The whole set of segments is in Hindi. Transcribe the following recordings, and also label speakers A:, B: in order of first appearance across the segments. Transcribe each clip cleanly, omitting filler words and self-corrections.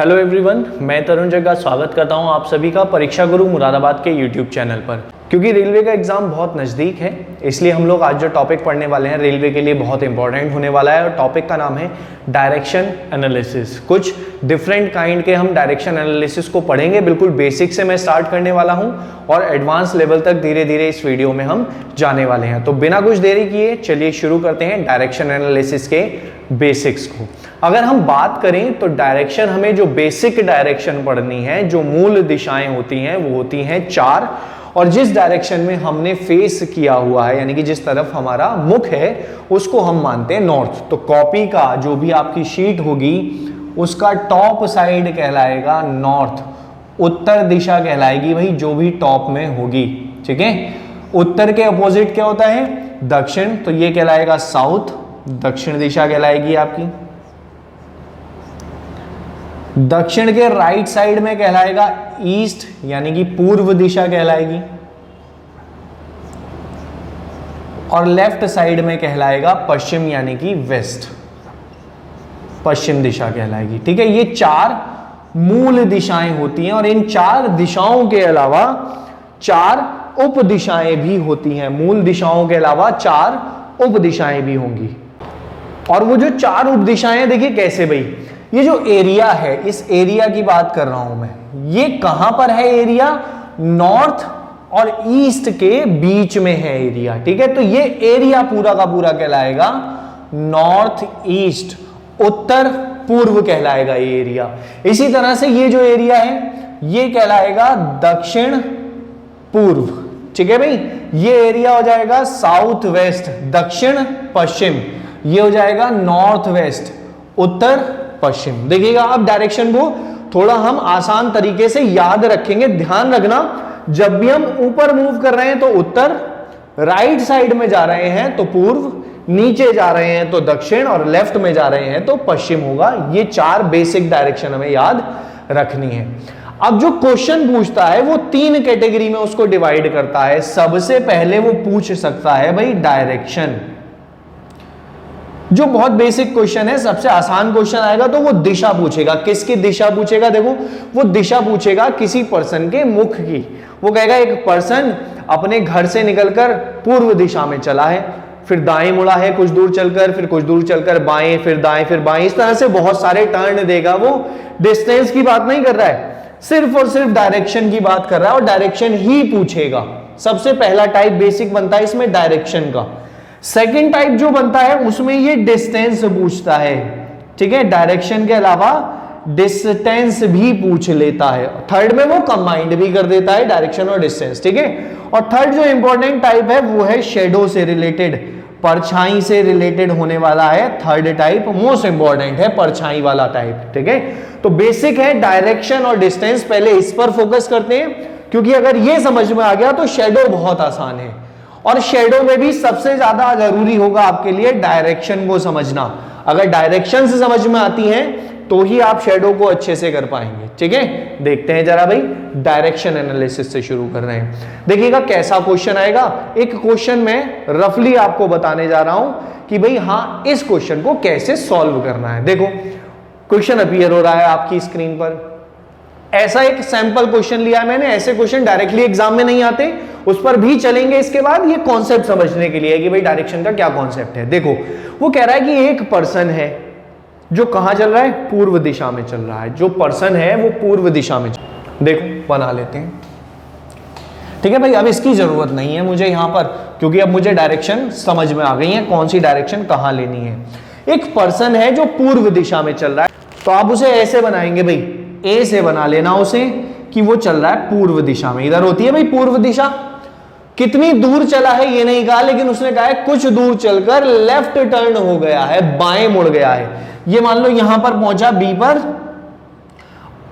A: हेलो एवरीवन, मैं तरुण जग्गा स्वागत करता हूं आप सभी का परीक्षा गुरु मुरादाबाद के यूट्यूब चैनल पर। क्योंकि रेलवे का एग्जाम बहुत नज़दीक है, इसलिए हम लोग आज जो टॉपिक पढ़ने वाले हैं रेलवे के लिए बहुत इंपॉर्टेंट होने वाला है और टॉपिक का नाम है डायरेक्शन एनालिसिस। कुछ डिफरेंट काइंड के हम डायरेक्शन एनालिसिस को पढ़ेंगे। बिल्कुल बेसिक से मैं स्टार्ट करने वाला हूं और एडवांस लेवल तक धीरे धीरे इस वीडियो में हम जाने वाले हैं। तो बिना कुछ देरी किए चलिए शुरू करते हैं डायरेक्शन एनालिसिस के बेसिक्स को। अगर हम बात करें तो डायरेक्शन, हमें जो बेसिक डायरेक्शन पढ़नी है, जो मूल दिशाएं होती हैं वो होती हैं 4, और जिस डायरेक्शन में हमने फेस किया हुआ है यानी कि जिस तरफ हमारा मुख है उसको हम मानते हैं नॉर्थ। तो कॉपी का जो भी आपकी शीट होगी उसका टॉप साइड कहलाएगा नॉर्थ, उत्तर दिशा कहलाएगी भाई जो भी टॉप में होगी। ठीक है, उत्तर के अपोजिट क्या होता है? दक्षिण, तो ये कहलाएगा साउथ, दक्षिण दिशा कहलाएगी आपकी। दक्षिण के राइट साइड में कहलाएगा ईस्ट यानी कि पूर्व दिशा कहलाएगी, और लेफ्ट साइड में कहलाएगा पश्चिम यानी कि वेस्ट, पश्चिम दिशा कहलाएगी। ठीक है, ये 4 मूल दिशाएं होती हैं और इन 4 दिशाओं के अलावा 4 उप दिशाएं भी होती हैं। मूल दिशाओं के अलावा 4 उप दिशाएं भी होंगी। और वो जो 4 उप दिशाएं देखिए कैसे भाई, ये जो एरिया है, इस एरिया की बात कर रहा हूं मैं, ये कहां पर है एरिया? नॉर्थ और ईस्ट के बीच में है एरिया। ठीक है, तो ये एरिया पूरा का पूरा कहलाएगा नॉर्थ ईस्ट, उत्तर पूर्व कहलाएगा ये एरिया। इसी तरह से ये जो एरिया है ये कहलाएगा दक्षिण पूर्व। ठीक है भाई, ये एरिया हो जाएगा साउथ वेस्ट, दक्षिण पश्चिम, ये हो जाएगा नॉर्थ वेस्ट, उत्तर पश्चिम। देखिएगा आप डायरेक्शन को थोड़ा हम आसान तरीके से याद रखेंगे। ध्यान रखना, जब भी हम ऊपर मूव कर रहे हैं तो उत्तर, राइट साइड में जा रहे हैं तो पूर्व, नीचे जा रहे हैं तो दक्षिण, और लेफ्ट में जा रहे हैं तो पश्चिम होगा। ये 4 बेसिक डायरेक्शन हमें याद रखनी है। अब जो क्वेश्चन पूछता है वो 3 कैटेगरी में उसको डिवाइड करता है। सबसे पहले वो पूछ सकता है भाई डायरेक्शन, जो बहुत बेसिक क्वेश्चन है, सबसे आसान क्वेश्चन आएगा तो वो दिशा पूछेगा। किसकी दिशा पूछेगा? देखो, वो दिशा पूछेगा किसी पर्सन के मुख की। वो कहेगा एक पर्सन अपने घर से निकलकर पूर्व दिशा में चला है, फिर दाएं मुड़ा है कुछ दूर चलकर, फिर कुछ दूर चलकर बाएं, फिर दाएं, फिर बाएं, इस तरह से बहुत सारे टर्न देगा। वो डिस्टेंस की बात नहीं कर रहा है, सिर्फ और सिर्फ डायरेक्शन की बात कर रहा है और डायरेक्शन ही पूछेगा। सबसे पहला टाइप बेसिक बनता है इसमें डायरेक्शन का। सेकंड टाइप जो बनता है उसमें ये डिस्टेंस पूछता है। ठीक है, डायरेक्शन के अलावा डिस्टेंस भी पूछ लेता है। थर्ड में वो कंबाइंड भी कर देता है डायरेक्शन और डिस्टेंस। ठीक है, और थर्ड जो इंपॉर्टेंट टाइप है वो है शेडो से रिलेटेड, परछाई से रिलेटेड होने वाला है। थर्ड टाइप मोस्ट इंपॉर्टेंट है, परछाई वाला टाइप। ठीक है, तो बेसिक है डायरेक्शन और डिस्टेंस, पहले इस पर फोकस करते हैं क्योंकि अगर ये समझ में आ गया तो शेडो बहुत आसान है। और शेडो में भी सबसे ज्यादा जरूरी होगा आपके लिए डायरेक्शन को समझना। अगर डायरेक्शन से समझ में आती हैं तो ही आप शेडो को अच्छे से कर पाएंगे। ठीक है, देखते हैं जरा भाई, डायरेक्शन एनालिसिस से शुरू कर रहे हैं। देखिएगा कैसा क्वेश्चन आएगा। एक क्वेश्चन में रफली आपको बताने जा रहा हूं कि भाई हाँ, इस क्वेश्चन को कैसे सॉल्व करना है। देखो क्वेश्चन अपीयर हो रहा है आपकी स्क्रीन पर। ऐसा एक सैंपल क्वेश्चन लिया है मैंने। ऐसे क्वेश्चन डायरेक्टली एग्जाम में नहीं आते, उस पर भी चलेंगे इसके बाद। ये कॉन्सेप्ट समझने के लिए है कि भाई डायरेक्शन का क्या कॉन्सेप्ट है। देखो, वो कह रहा है कि एक पर्सन है जो कहां चल रहा है? पूर्व दिशा में चल रहा है। जो पर्सन है वो पूर्व दिशा में देखो बना लेते हैं। ठीक है भाई, अब इसकी जरूरत नहीं है मुझे यहां पर, क्योंकि अब मुझे डायरेक्शन समझ में आ गई है, कौन सी डायरेक्शन कहां लेनी है। एक पर्सन है जो पूर्व दिशा में चल रहा है, तो आप उसे ऐसे बनाएंगे भाई, ए से बना लेना उसे कि वो चल रहा है पूर्व दिशा में। इधर होती है भाई पूर्व दिशा। कितनी दूर चला है ये नहीं कहा, लेकिन उसने कहा है कुछ दूर चलकर लेफ्ट टर्न हो गया है, बाएं मुड़ गया है। ये मान लो यहां पर पहुंचा बी पर,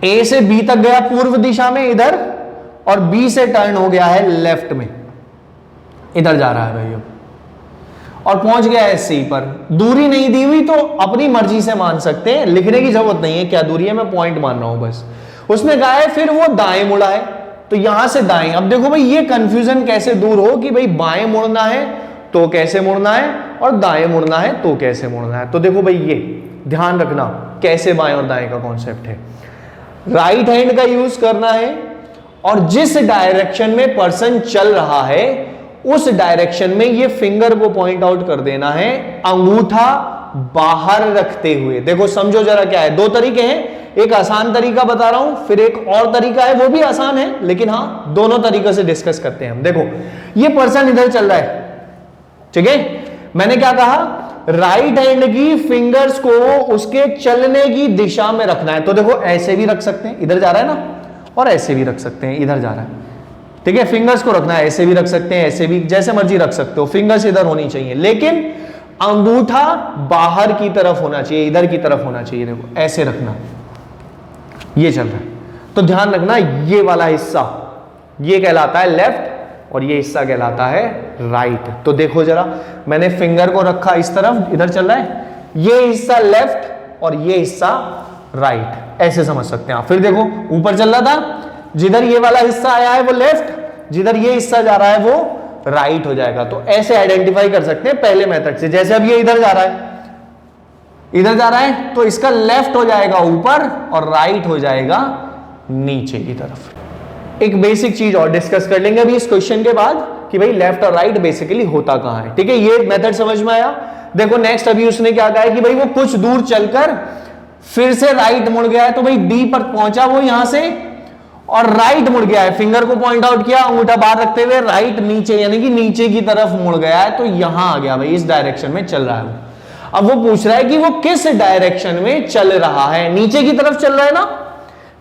A: ए से बी तक गया पूर्व दिशा में इधर, और बी से टर्न हो गया है लेफ्ट में, इधर जा रहा है भाई अब, और पहुंच गया है सी पर। दूरी नहीं दी हुई तो अपनी मर्जी से मान सकते हैं, लिखने की जरूरत नहीं है क्या दूरी है, मैं पॉइंट मान रहा हूं बस। उसने कहा है फिर वो दाएं मुड़ा है, तो यहां से दाएं। अब देखो भाई ये कंफ्यूजन कैसे दूर हो कि भाई बाएं मुड़ना है तो कैसे मुड़ना है और दाएं मुड़ना है तो कैसे मुड़ना है। तो देखो भाई ये ध्यान रखना कैसे बाएं और दाएं का कॉन्सेप्ट है। राइट हैंड का यूज करना है और जिस डायरेक्शन में पर्सन चल रहा है उस डायरेक्शन में ये फिंगर को पॉइंट आउट कर देना है, अंगूठा बाहर रखते हुए। देखो समझो जरा क्या है, दो तरीके हैं, एक आसान तरीका बता रहा हूं, फिर एक और तरीका है वो भी आसान है, लेकिन हां दोनों तरीकों से डिस्कस करते हैं हम। देखो ये पर्सन इधर चल रहा है, ठीक है, मैंने क्या कहा, राइट हैंड की फिंगर्स को उसके चलने की दिशा में रखना है। तो देखो ऐसे भी रख सकते हैं, इधर जा रहा है ना, और ऐसे भी रख सकते हैं, इधर जा रहा है, ठीक है, फिंगर्स को रखना है, ऐसे भी रख सकते हैं, ऐसे भी, जैसे मर्जी रख सकते हो, फिंगर्स इधर होनी चाहिए, लेकिन अंगूठा बाहर की तरफ होना चाहिए, इधर की तरफ होना चाहिए। देखो ऐसे रखना, ये चल रहा है, तो ध्यान रखना ये वाला हिस्सा ये कहलाता है लेफ्ट और ये हिस्सा कहलाता है राइट। तो देखो जरा, मैंने फिंगर को रखा इस तरफ, इधर चल रहा है, ये हिस्सा लेफ्ट और ये हिस्सा राइट, ऐसे समझ सकते हैं आप। फिर देखो ऊपर चल रहा था, जिधर ये वाला हिस्सा आया है वो लेफ्ट, जिधर ये हिस्सा जा रहा है वो राइट हो जाएगा। तो ऐसे आइडेंटिफाई कर सकते हैं पहले मेथड से। जैसे अब ये इधर जा रहा है, इधर जा रहा है, तो इसका लेफ्ट हो जाएगा ऊपर और राइट हो जाएगा नीचे की तरफ। एक बेसिक चीज और डिस्कस कर लेंगे अभी इस क्वेश्चन के बाद कि भाई लेफ्ट और राइट बेसिकली होता कहां है, ठीक है, ये मेथड समझ में आया। देखो नेक्स्ट अभी उसने क्या कहा है कि भाई वो कुछ दूर चलकर फिर से राइट मुड़ गया है, तो भाई बी पर पहुंचा वो यहां से और राइट मुड़ गया है, फिंगर को पॉइंट आउट किया, अंगूठा बाहर रखते हुए राइट नीचे यानी कि नीचे की तरफ मुड़ गया है, तो यहां आ गया भाई, इस डायरेक्शन में चल रहा है वो। अब वो पूछ रहा है कि वो किस डायरेक्शन में चल रहा है, नीचे की तरफ चल रहा है ना,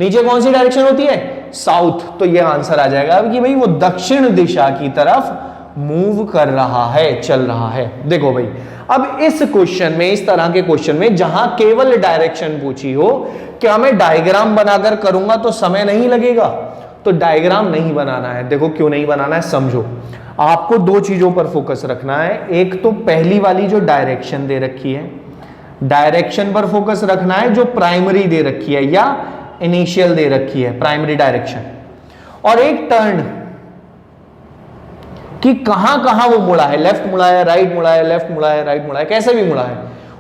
A: नीचे कौन सी डायरेक्शन होती है, साउथ, तो ये आंसर आ जाएगा कि भाई वो दक्षिण दिशा की तरफ मूव कर रहा है, चल रहा है। देखो भाई अब इस क्वेश्चन में, इस तरह के क्वेश्चन में जहां केवल डायरेक्शन पूछी हो, क्या मैं डायग्राम बनाकर करूंगा तो समय नहीं लगेगा, तो डायग्राम नहीं बनाना है। देखो क्यों नहीं बनाना है, समझो, आपको दो चीजों पर फोकस रखना है। एक तो पहली वाली जो डायरेक्शन दे रखी है, डायरेक्शन पर फोकस रखना है जो प्राइमरी दे रखी है या इनिशियल दे रखी है, प्राइमरी डायरेक्शन, और एक टर्न कि कहां कहां वो मुड़ा है, लेफ्ट मुड़ा है, राइट मुड़ा है, लेफ्ट मुड़ा है, राइट मुड़ा है, कैसे भी मुड़ा है,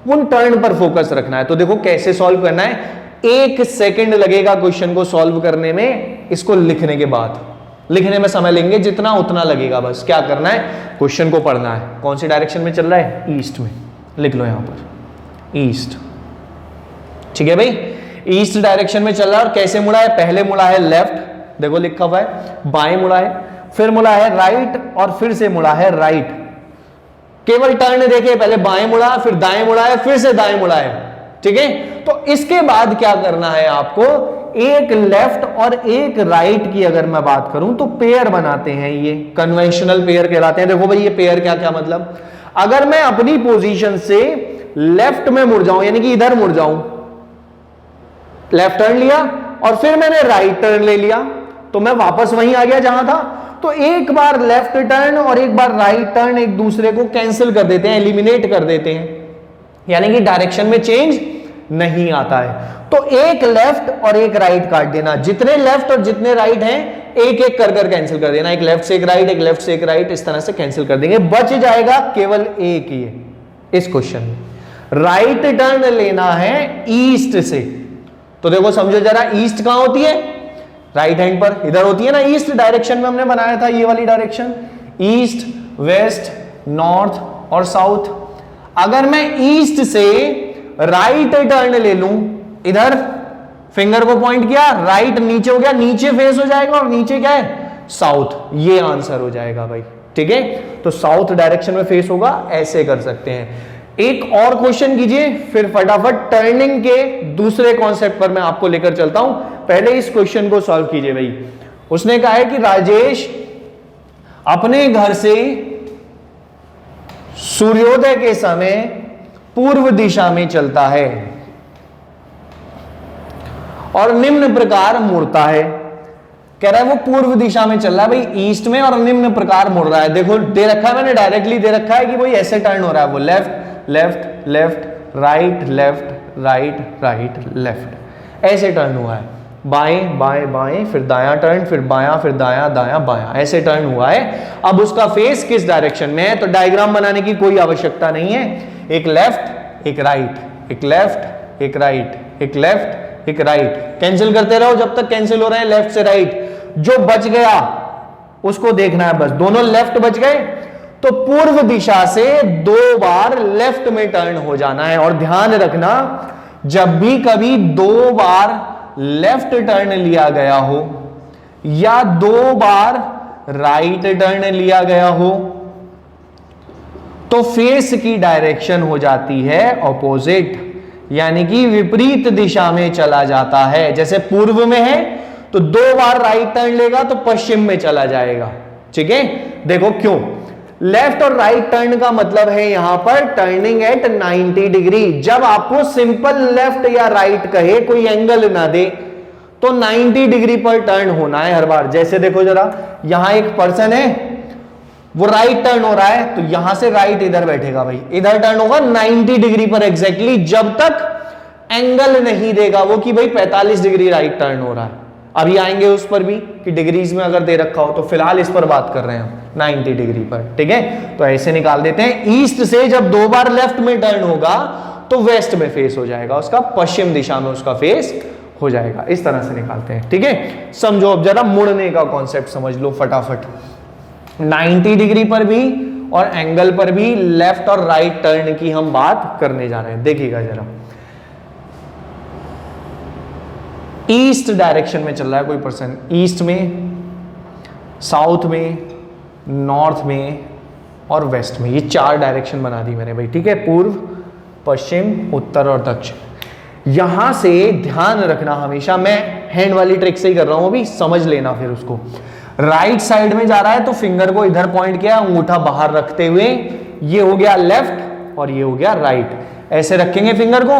A: उन टर्न पर फोकस रखना है। तो देखो कैसे सॉल्व करना है, 1 सेकंड लगेगा क्वेश्चन को सॉल्व करने में, इसको लिखने के बाद, लिखने में समय लेंगे जितना उतना लगेगा, बस क्या करना है, क्वेश्चन को पढ़ना है। कौन सी डायरेक्शन में चल रहा है, ईस्ट में, लिख लो यहां पर ईस्ट, ठीक है भाई, ईस्ट डायरेक्शन में चल रहा है। और कैसे मुड़ा है, पहले मुड़ा है लेफ्ट, देखो लिखा हुआ है, बाएं मुड़ा है, फिर मुड़ा है राइट और फिर से मुड़ा है राइट। केवल टर्न देखे, पहले बाएं मुड़ा, फिर दाएं मुड़ा है, फिर से दाएं मुड़ा है, ठीक है। तो इसके बाद क्या करना है आपको, एक लेफ्ट और एक राइट की अगर मैं बात करूं तो पेयर बनाते हैं, ये कन्वेंशनल पेयर कहलाते हैं। देखो भाई ये पेयर क्या क्या मतलब, अगर मैं अपनी पोजीशन से लेफ्ट में मुड़ जाऊं यानी कि इधर मुड़ जाऊं, लेफ्ट टर्न लिया और फिर मैंने राइट टर्न ले लिया, तो मैं वापस वहीं आ गया जहां था। तो एक बार लेफ्ट टर्न और एक बार राइट टर्न एक दूसरे को कैंसिल कर देते हैं, एलिमिनेट कर देते हैं, यानी कि डायरेक्शन में चेंज नहीं आता है। तो एक लेफ्ट और एक राइट काट देना, जितने लेफ्ट और जितने राइट हैं एक एक कर कर कैंसिल कर देना, एक लेफ्ट से एक राइट, एक लेफ्ट से एक राइट, इस तरह से कैंसिल कर देंगे, बच जाएगा केवल एक ही है इस क्वेश्चन में। राइट टर्न लेना है ईस्ट से, तो देखो समझो जरा, ईस्ट कहां होती है, राइट हैंड पर, इधर होती है ना, ईस्ट डायरेक्शन में हमने बनाया था ये वाली डायरेक्शन, ईस्ट, वेस्ट, नॉर्थ और साउथ। अगर मैं ईस्ट से राइट टर्न ले लूं, इधर फिंगर को पॉइंट किया, राइट नीचे हो गया, नीचे फेस हो जाएगा और नीचे क्या है, साउथ, ये आंसर हो जाएगा भाई, ठीक है। तो साउथ डायरेक्शन में फेस होगा, ऐसे कर सकते हैं। एक और क्वेश्चन कीजिए, फिर फटाफट टर्निंग के दूसरे कॉन्सेप्ट पर मैं आपको लेकर चलता हूं। पहले इस क्वेश्चन को सॉल्व कीजिए भाई। उसने कहा है कि राजेश अपने घर से सूर्योदय के समय पूर्व दिशा में चलता है और निम्न प्रकार मुड़ता है। कह रहा है वो पूर्व दिशा में चल रहा है भाई, ईस्ट में, और निम्न प्रकार मुड़ रहा है। देखो दे रखा है, मैंने डायरेक्टली दे रखा है कि भाई ऐसे टर्न हो रहा है, वो left left left right left right right left, ऐसे टर्न हुआ है, बाएं बाएं बाएं, फिर दायां टर्न, फिर बायां, फिर दायां दायां बायां, ऐसे टर्न हुआ है। अब उसका फेस किस डायरेक्शन में है, तो डायग्राम बनाने की कोई आवश्यकता नहीं है, एक लेफ्ट एक राइट, एक लेफ्ट एक राइट, एक लेफ्ट एक राइट, कैंसिल करते रहो जब तक कैंसिल हो रहे हैं लेफ्ट से राइट। जो बच गया उसको देखना है बस, दोनों लेफ्ट बच गए तो पूर्व दिशा से 2 बार लेफ्ट में टर्न हो जाना है। और ध्यान रखना जब भी कभी 2 बार लेफ्ट टर्न लिया गया हो या 2 बार राइट टर्न लिया गया हो तो फेस की डायरेक्शन हो जाती है ऑपोजिट, यानी कि विपरीत दिशा में चला जाता है। जैसे पूर्व में है तो 2 बार राइट टर्न लेगा तो पश्चिम में चला जाएगा। ठीक है, देखो क्यों, लेफ्ट और राइट टर्न का मतलब है यहां पर टर्निंग एट 90 डिग्री। जब आपको सिंपल लेफ्ट या राइट कहे, कोई एंगल ना दे, तो 90 डिग्री पर टर्न होना है हर बार। जैसे देखो जरा, यहां एक पर्सन है, वो राइट टर्न हो रहा है तो यहां से राइट इधर बैठेगा भाई, इधर टर्न होगा 90 डिग्री पर एग्जैक्टली, जब तक एंगल नहीं देगा वो कि भाई 45 डिग्री राइट टर्न हो रहा है। अभी आएंगे उस पर भी कि डिग्रीज में अगर दे रखा हो, तो फिलहाल इस पर बात कर रहे हैं हम 90 डिग्री पर। ठीक है, तो ऐसे निकाल देते हैं, ईस्ट से जब 2 बार लेफ्ट में टर्न होगा तो वेस्ट में फेस हो जाएगा उसका, पश्चिम दिशा में उसका फेस हो जाएगा। इस तरह से निकालते हैं। ठीक है, समझो अब जरा मुड़ने का कॉन्सेप्ट समझ लो फटाफट। 90 डिग्री पर भी और एंगल पर भी लेफ्ट और राइट टर्न की हम बात करने जा रहे हैं। देखिएगा जरा, ईस्ट डायरेक्शन में चल रहा है कोई पर्सन, ईस्ट में, साउथ में, नॉर्थ में और वेस्ट में, ये 4 डायरेक्शन बना दी मैंने भाई। ठीक है, पूर्व, पश्चिम, उत्तर और दक्षिण। यहां से ध्यान रखना हमेशा, मैं हैंड वाली ट्रिक से ही कर रहा हूं अभी, समझ लेना फिर उसको। राइट साइड में जा रहा है तो फिंगर को इधर पॉइंट किया, अंगूठा बाहर रखते हुए, ये हो गया लेफ्ट और ये हो गया राइट। ऐसे रखेंगे फिंगर को,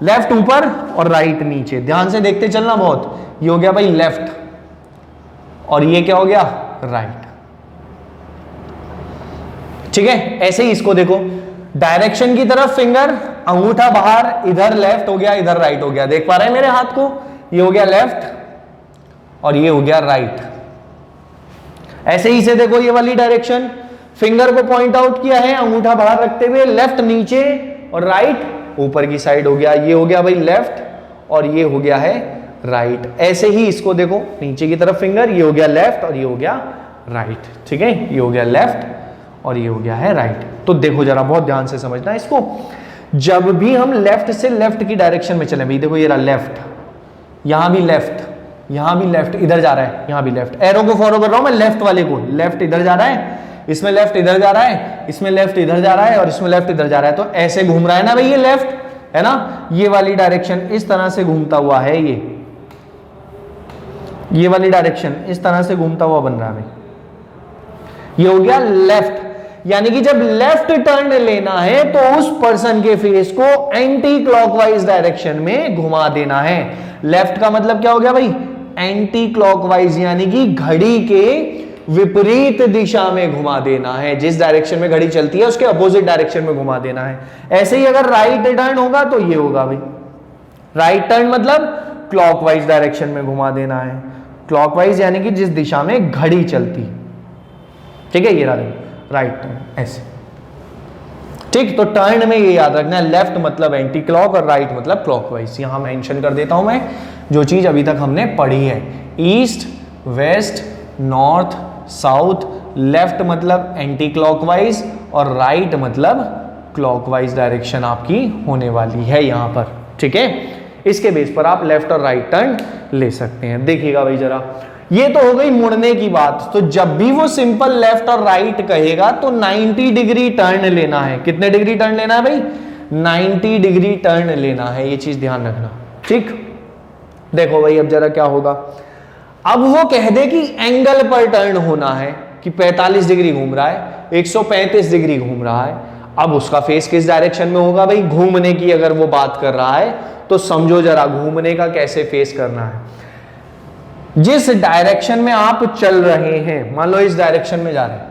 A: लेफ्ट ऊपर और राइट नीचे, ध्यान से देखते चलना बहुत। ये हो गया भाई लेफ्ट और ये क्या हो गया, राइट। ठीक है, ऐसे ही इसको देखो, डायरेक्शन की तरफ फिंगर, अंगूठा बाहर, इधर लेफ्ट हो गया, इधर राइट हो गया। देख पा रहे हैं मेरे हाथ को, ये हो गया लेफ्ट और ये हो गया राइट। ऐसे ही से देखो, ये वाली डायरेक्शन, फिंगर को पॉइंट आउट किया है, अंगूठा बाहर रखते हुए, लेफ्ट नीचे और राइट ऊपर की साइड हो गया। ये हो गया भाई लेफ्ट और ये हो गया है राइट। ऐसे ही इसको देखो, नीचे की तरफ फिंगर, ये हो गया लेफ्ट और ये हो गया राइट। ठीक है, ये हो गया लेफ्ट और ये हो गया है राइट। तो देखो जरा, बहुत ध्यान से समझना इसको। जब भी हम लेफ्ट से लेफ्ट की डायरेक्शन में चले भाई, देखो ये रहा लेफ्ट, यहां भी लेफ्ट, यहां भी लेफ्ट, इधर जा रहा है, यहां भी लेफ्ट, एरो को फॉलो कर रहा हूं मैं लेफ्ट वाले को, लेफ्ट इधर जा रहा है, इसमें लेफ्ट इधर जा रहा है, इसमें लेफ्ट इधर जा रहा है और इसमें लेफ्ट इधर जा रहा है। तो ऐसे घूम रहा है ना भाई, ये लेफ्ट है ना, ये वाली डायरेक्शन इस तरह से घूमता हुआ है, ये वाली डायरेक्शन इस तरह से घूमता हुआ बन रहा है भाई। ये हो गया लेफ्ट, यानी कि जब लेफ्ट टर्न लेना है तो उस पर्सन के फेस को एंटी क्लॉकवाइज डायरेक्शन में घुमा देना है। लेफ्ट का मतलब क्या हो गया भाई, एंटी क्लॉकवाइज, यानी कि घड़ी के विपरीत दिशा में घुमा देना है। जिस डायरेक्शन में घड़ी चलती है उसके अपोजिट डायरेक्शन में घुमा देना है। ऐसे ही अगर राइट टर्न होगा तो ये होगा भाई, राइट टर्न मतलब क्लॉकवाइज डायरेक्शन में घुमा देना है। क्लॉकवाइज यानी कि जिस दिशा में घड़ी चलती। ठीक है, ये रहा राइट टर्न, ऐसे। ठीक, तो टर्न में ये याद रखना है, लेफ्ट मतलब एंटी क्लॉक और राइट मतलब क्लॉकवाइज। यहां मेंशन कर देता हूं मैं जो चीज अभी तक हमने पढ़ी है, east, west, north, south, left मतलब एंटी क्लॉकवाइज और राइट मतलब क्लॉकवाइज डायरेक्शन आपकी होने वाली है यहां पर। ठीक है, इसके बेस पर आप लेफ्ट और राइट टर्न ले सकते हैं। देखिएगा भाई जरा, ये तो हो गई मुड़ने की बात। तो जब भी वो सिंपल लेफ्ट और राइट कहेगा तो 90 डिग्री टर्न लेना है। कितने डिग्री टर्न लेना है भाई, 90 डिग्री टर्न लेना है, ये चीज ध्यान रखना। ठीक, देखो भाई अब जरा क्या होगा, अब वो कह दे कि एंगल पर टर्न होना है, कि 45 डिग्री घूम रहा है, 135 डिग्री घूम रहा है। अब उसका फेस किस डायरेक्शन में होगा भाई, घूमने की अगर वो बात कर रहा है तो समझो जरा घूमने का कैसे फेस करना है। जिस डायरेक्शन में आप चल रहे हैं, मान लो इस डायरेक्शन में जा रहे हैं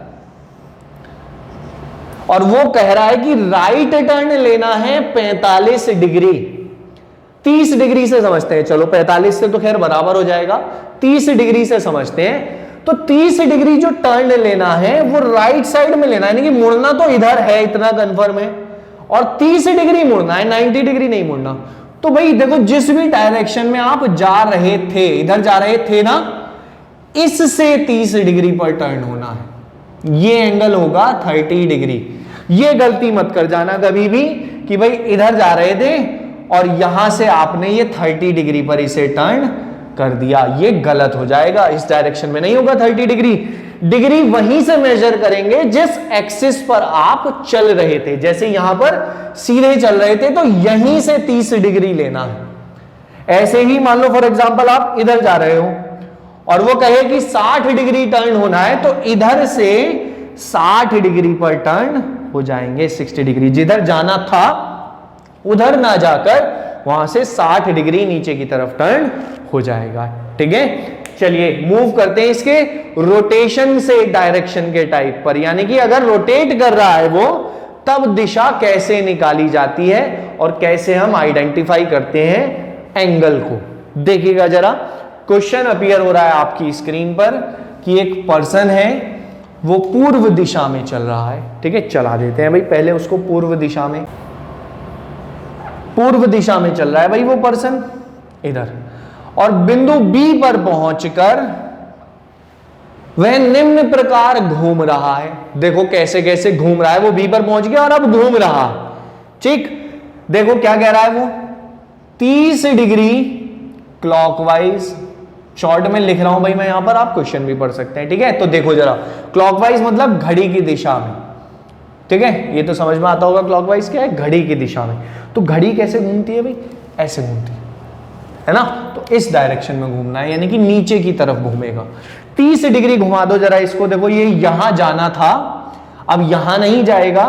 A: और वो कह रहा है कि राइट टर्न लेना है 45 डिग्री, 30 डिग्री से समझते हैं, चलो 45 से तो खैर बराबर हो जाएगा, 30 डिग्री से समझते हैं। तो 30 डिग्री जो टर्न लेना है वो राइट साइड में लेना है, यानी कि मुड़ना तो इधर है, इतना कंफर्म है, और 30 डिग्री मुड़ना है, 90 डिग्री नहीं मुड़ना। तो भाई देखो जिस भी डायरेक्शन में आप जा रहे थे, इधर जा रहे थे ना, इससे 30 डिग्री पर टर्न होना है। ये एंगल होगा 30 डिग्री। ये गलती मत कर जाना कभी भी कि भाई इधर जा रहे थे और यहां से आपने ये 30 डिग्री पर इसे टर्न कर दिया, ये गलत हो जाएगा। इस डायरेक्शन में नहीं होगा 30 डिग्री। डिग्री वहीं से मेजर करेंगे जिस एक्सिस पर आप चल रहे थे। जैसे यहां पर सीधे चल रहे थे तो यहीं से 30 डिग्री लेना है। ऐसे ही मान लो फॉर एग्जांपल आप इधर जा रहे हो और वो कहे कि 60 डिग्री टर्न होना है, तो इधर से 60 डिग्री पर टर्न हो जाएंगे। 60 डिग्री जिधर जाना था उधर ना जाकर वहां से 60 डिग्री नीचे की तरफ टर्न हो जाएगा। ठीक है, चलिए मूव करते हैं इसके रोटेशन से डायरेक्शन के टाइप पर। यानी कि अगर रोटेट कर रहा है वो, तब दिशा कैसे निकाली जाती है और कैसे हम आइडेंटिफाई करते हैं एंगल को। देखिएगा जरा, क्वेश्चन अपीयर हो रहा है आपकी स्क्रीन पर कि एक पर्सन है, वो पूर्व दिशा में चल रहा है। ठीक है, चला देते हैं भाई पहले उसको पूर्व दिशा में। पूर्व दिशा में चल रहा है भाई वो पर्सन इधर, और बिंदु बी पर पहुंचकर वह निम्न प्रकार घूम रहा है। देखो कैसे कैसे घूम रहा है, वो बी पर पहुंच गया और अब घूम रहा। ठीक, देखो क्या कह रहा है वो, 30 डिग्री क्लॉकवाइज। शॉर्ट में लिख रहा हूं भाई मैं यहां पर, आप क्वेश्चन भी पढ़ सकते हैं। ठीक है, तो देखो जरा, क्लॉकवाइज मतलब घड़ी की दिशा में। ठीक है, ये तो समझ में आता होगा क्लॉकवाइज क्या है, घड़ी की दिशा में। तो घड़ी कैसे घूमती है भाई, ऐसे घूमती है ना, तो इस डायरेक्शन में घूमना है, यानी कि नीचे की तरफ घूमेगा। 30 डिग्री घुमा दो जरा इसको, देखो ये यहां जाना था, अब यहां नहीं जाएगा,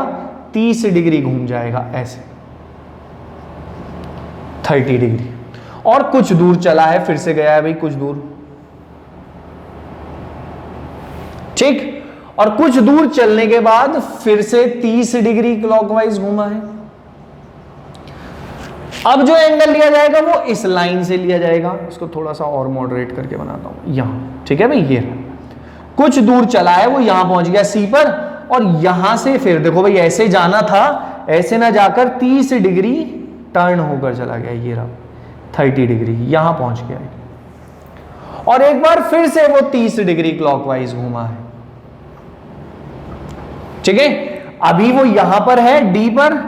A: 30 डिग्री घूम जाएगा ऐसे 30 डिग्री। और कुछ दूर चला है, फिर से गया है भाई कुछ दूर। ठीक, और कुछ दूर चलने के बाद फिर से 30 डिग्री क्लॉकवाइज घूमा है। अब जो एंगल लिया जाएगा वो इस लाइन से लिया जाएगा। इसको थोड़ा सा और मॉडरेट करके बनाता हूं यहां। ठीक है भाई, ये कुछ दूर चला है, वो यहां पहुंच गया सी पर, और यहां से फिर देखो भाई ऐसे जाना था, ऐसे ना जाकर 30 डिग्री टर्न होकर चला गया, ये रहा 30 डिग्री, यहां पहुंच गया। और एक बार फिर से वो 30 डिग्री क्लॉकवाइज घूमा है। ठीक है, अभी वो यहां पर है डी पर,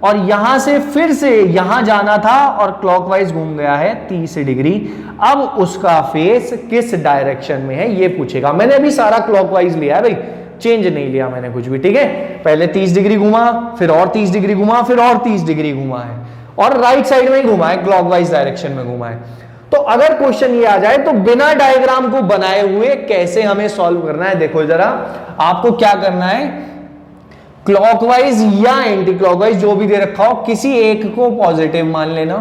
A: और यहां से फिर से यहां जाना था और क्लॉकवाइज घूम गया है 30 डिग्री। अब उसका फेस किस डायरेक्शन में है ये पूछेगा। मैंने अभी सारा क्लॉकवाइज लिया है भाई, चेंज नहीं लिया मैंने कुछ भी। ठीक है, पहले 30 डिग्री घुमा, फिर और 30 डिग्री घुमा, फिर और 30 डिग्री घुमा है, और राइट साइड में ही घुमा है, क्लॉकवाइज डायरेक्शन में घुमा है। तो अगर क्वेश्चन ये आ जाए तो बिना डायग्राम को बनाए हुए कैसे हमें सॉल्व करना है, देखो जरा, आपको क्या करना है, क्लॉकवाइज या एंटी क्लॉकवाइज जो भी दे रखा हो, किसी एक को पॉजिटिव मान लेना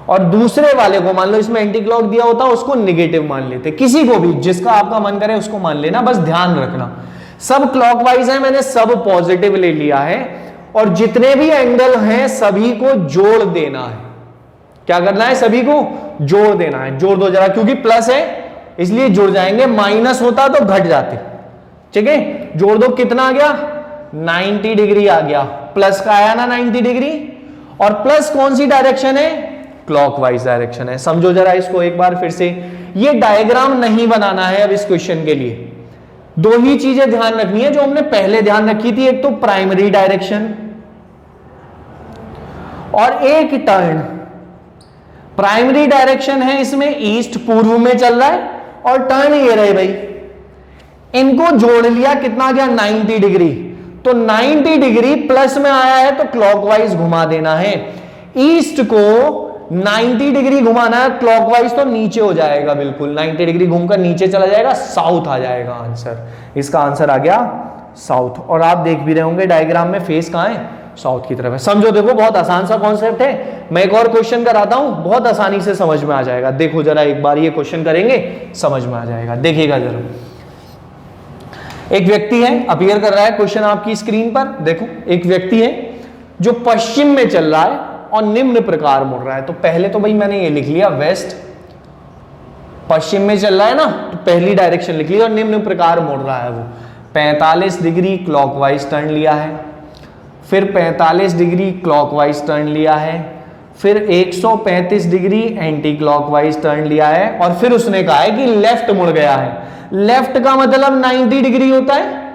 A: और दूसरे वाले को, मान लो इसमें एंटी क्लॉक दिया होता उसको निगेटिव मान लेते। किसी को भी जिसका आपका मन करे उसको मान लेना, बस ध्यान रखना सब क्लॉकवाइज है, मैंने सब पॉजिटिव ले लिया है, और जितने भी एंगल हैं सभी को जोड़ देना है। क्या करना है, सभी को जोड़ देना है। जोड़ दो जरा, क्योंकि प्लस है इसलिए जुड़ जाएंगे, माइनस होता तो घट जाते। ठीक है, जोड़ दो, कितना आ गया, 90 डिग्री आ गया, प्लस का आया ना 90 डिग्री, और प्लस कौन सी डायरेक्शन है, क्लॉकवाइज डायरेक्शन है। समझो जरा इसको एक बार फिर से, ये डायग्राम नहीं बनाना है अब इस क्वेश्चन के लिए। दो ही चीजें ध्यान रखनी है जो हमने पहले ध्यान रखी थी, एक तो प्राइमरी डायरेक्शन और एक टर्न। प्राइमरी डायरेक्शन है इसमें ईस्ट, पूर्व में चल रहा है, और टर्न ये रहे भाई, इनको जोड़ लिया, कितना गया 90 डिग्री। तो 90 डिग्री प्लस में आया है तो क्लॉकवाइज घुमा देना है। ईस्ट को 90 डिग्री घुमाना है क्लॉकवाइज, तो नीचे हो जाएगा, बिल्कुल 90 डिग्री घूमकर नीचे चला जाएगा, साउथ आ जाएगा आंसर। इसका आंसर आ गया साउथ। और आप देख भी रहे होंगे डायग्राम में फेस कहां है, साउथ की तरफ है। समझो, देखो बहुत आसान सा कॉन्सेप्ट है। मैं एक और क्वेश्चन कराता हूं, बहुत आसानी से समझ में आ जाएगा। देखो जरा एक बार ये क्वेश्चन करेंगे, समझ में आ जाएगा, देखिएगा जरा। एक व्यक्ति है, अपीयर कर रहा है क्वेश्चन आपकी स्क्रीन पर। देखो, एक व्यक्ति है जो पश्चिम में चल रहा है और निम्न प्रकार मुड़ रहा है। तो पहले तो भाई मैंने ये लिख लिया वेस्ट, पश्चिम में चल रहा है ना, तो पहली डायरेक्शन लिख ली, और निम्न प्रकार मुड़ रहा है वो 45 डिग्री क्लॉकवाइज टर्न लिया है, फिर 45 डिग्री क्लॉकवाइज टर्न लिया है, फिर 135 डिग्री एंटी क्लॉकवाइज टर्न लिया है और फिर उसने कहा है कि लेफ्ट मुड़ गया है। लेफ्ट का मतलब 90 डिग्री होता है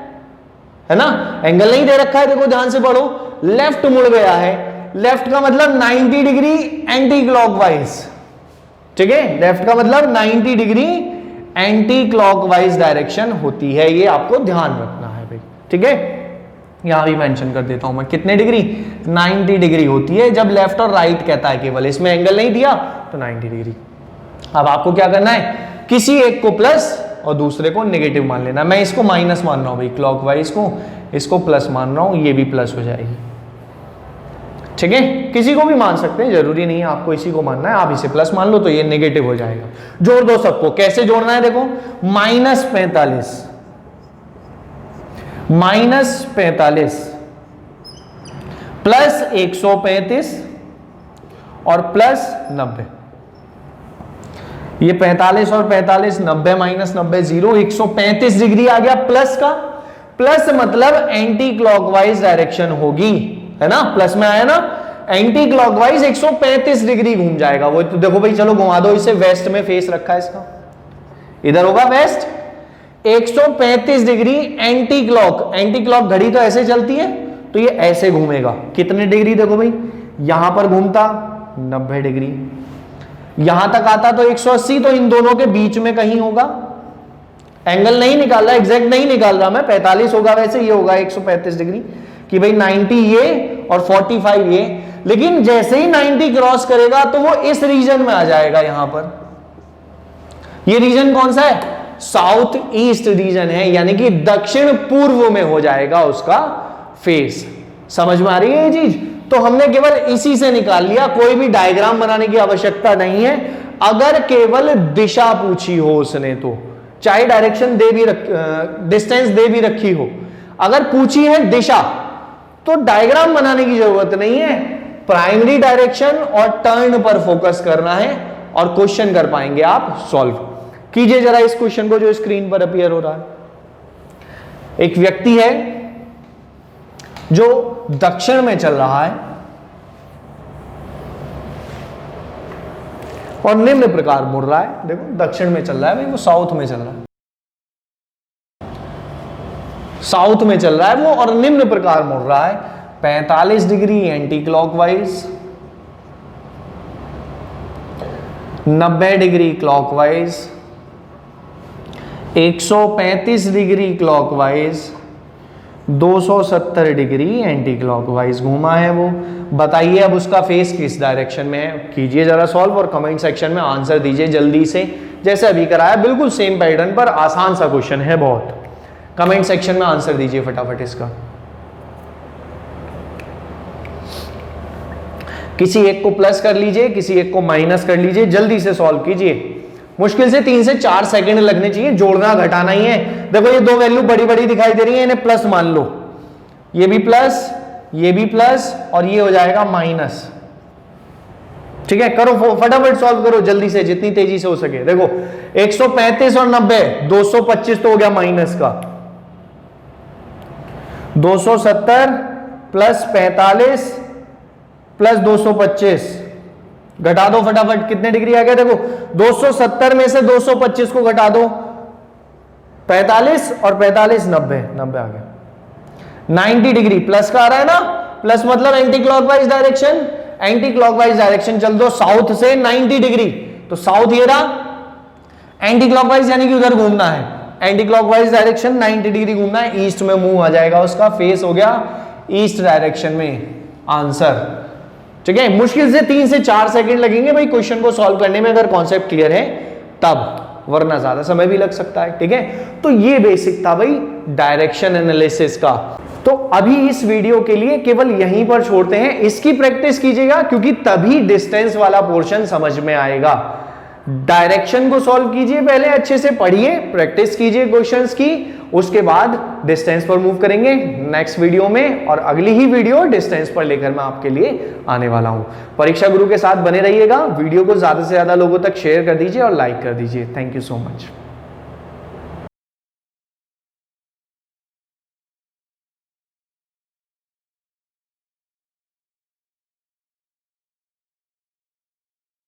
A: ना, एंगल नहीं दे रखा है, देखो ध्यान से पढ़ो, लेफ्ट मुड़ गया है, लेफ्ट का मतलब 90 डिग्री एंटी क्लॉकवाइज, ठीक है, लेफ्ट का मतलब 90 डिग्री एंटी क्लॉकवाइज डायरेक्शन होती है, ये आपको ध्यान रखना है भाई, ठीक है। यहां भी मेंशन कर देता हूं मैं, कितने डिग्री, 90 डिग्री होती है जब लेफ्ट और राइट कहता है, केवल इसमें एंगल नहीं दिया तो 90 डिग्री। अब आपको क्या करना है, किसी एक को प्लस और दूसरे को नेगेटिव मान लेना। मैं इसको माइनस मान रहा हूं भाई, क्लॉकवाइज को, इसको प्लस मान रहा हूं, ये भी प्लस हो जाएगी, ठीक है। किसी को भी मान सकते हैं, जरूरी नहीं है आपको इसी को मानना है, आप इसे प्लस मान लो तो ये नेगेटिव हो जाएगा। जोड़ दो सबको, कैसे जोड़ना है देखो, -45 प्लस 135 और प्लस 90, ये 45 और 45, 90 माइनस 90 0, 135 डिग्री आ गया प्लस का, प्लस मतलब एंटी क्लॉकवाइज डायरेक्शन होगी, है ना, प्लस में आया ना, एंटी क्लॉकवाइज 135 डिग्री घूम जाएगा वो, तो देखो भाई चलो घुमा दो इसे, वेस्ट में फेस रखा है इसका, इधर होगा वेस्ट, 135 डिग्री एंटी क्लॉक घड़ी तो ऐसे चलती है, तो ये ऐसे घूमेगा, कितने डिग्री देखो भाई, यहां पर घूमता 90 डिग्री, यहां तक आता तो 180, तो इन दोनों के बीच में कहीं होगा, एंगल नहीं निकाल रहा, एग्जैक्ट नहीं निकाल रहा मैं, 45 होगा वैसे, ये होगा 135 डिग्री कि भाई 90 ये और 45 ये, लेकिन जैसे ही 90 क्रॉस करेगा तो वो इस रीजन में आ जाएगा, यहां पर, ये रीजन कौन सा है, साउथ ईस्ट रीजन है, यानी कि दक्षिण पूर्व में हो जाएगा उसका फेस। समझ में आ रही है ये चीज, तो हमने केवल इसी से निकाल लिया, कोई भी डायग्राम बनाने की आवश्यकता नहीं है। अगर केवल दिशा पूछी हो उसने तो, चाहे डायरेक्शन दे भी डिस्टेंस दे भी रखी हो, अगर पूछी है दिशा तो डायग्राम बनाने की जरूरत नहीं है, प्राइमरी डायरेक्शन और टर्न पर फोकस करना है और क्वेश्चन कर पाएंगे आप सॉल्व। कीजिए जरा इस क्वेश्चन को जो स्क्रीन पर अपीयर हो रहा है। एक व्यक्ति है जो दक्षिण में चल रहा है और निम्न प्रकार मुड़ रहा है, देखो दक्षिण में चल रहा है भाई, वो साउथ में चल रहा है, साउथ में चल रहा है वो और निम्न प्रकार मुड़ रहा है, 45 degree anti clockwise, 90 degree clockwise, 135 degree clockwise, 270 degree anti clockwise घूमा है वो। बताइए अब उसका फेस किस डायरेक्शन में है। कीजिए जरा सॉल्व और कमेंट सेक्शन में आंसर दीजिए जल्दी से, जैसे अभी कराया, बिल्कुल सेम पैटर्न पर, आसान सा क्वेश्चन है बहुत। कमेंट सेक्शन में आंसर दीजिए फटाफट इसका। किसी एक को प्लस कर लीजिए, किसी एक को माइनस कर लीजिए, जल्दी से सॉल्व कीजिए। मुश्किल से 3 से 4 सेकंड लगने चाहिए, जोड़ना घटाना ही है। देखो ये दो वैल्यू बड़ी बड़ी दिखाई दे रही है, इन्हें प्लस मान लो, ये भी प्लस, ये भी प्लस और ये हो जाएगा माइनस, ठीक है। करो फटाफट सॉल्व करो जल्दी से, जितनी तेजी से हो सके। देखो 135 और 90, 225 तो हो गया माइनस का, 270 प्लस 45 प्लस 225 घटा दो फटाफट, कितने डिग्री आ गया देखो, 270 में से 225 को घटा दो, 45 और 45 90 आ गया, 90 डिग्री प्लस का आ रहा है ना, प्लस मतलब anti clockwise direction, anti clockwise direction चल दो साउथ से 90 डिग्री, तो साउथ ये रहा, एंटी क्लॉकवाइज यानी कि उधर घूमना है, एंटी क्लॉकवाइज डायरेक्शन 90 डिग्री घूमना है, ईस्ट में मूव आ जाएगा उसका, फेस हो गया ईस्ट डायरेक्शन में आंसर, ठीक है। मुश्किल से 3 से 4 सेकंड लगेंगे भाई क्वेश्चन को सॉल्व करने में, अगर कॉन्सेप्ट क्लियर है तब, वरना ज्यादा समय भी लग सकता है, ठीक है। तो ये बेसिक था भाई डायरेक्शन एनालिसिस का। तो अभी इस वीडियो के लिए केवल यहीं पर छोड़ते हैं, इसकी प्रैक्टिस कीजिएगा क्योंकि तभी डिस्टेंस वाला पोर्शन समझ में आएगा। डायरेक्शन को सॉल्व कीजिए, पहले अच्छे से पढ़िए, प्रैक्टिस कीजिए क्वेश्चंस की, उसके बाद डिस्टेंस पर मूव करेंगे नेक्स्ट वीडियो में, और अगली ही वीडियो डिस्टेंस पर लेकर मैं आपके लिए आने वाला हूं। परीक्षा गुरु के साथ बने रहिएगा, वीडियो को ज्यादा से ज्यादा लोगों तक शेयर कर दीजिए और लाइक कर दीजिए। Thank you so much.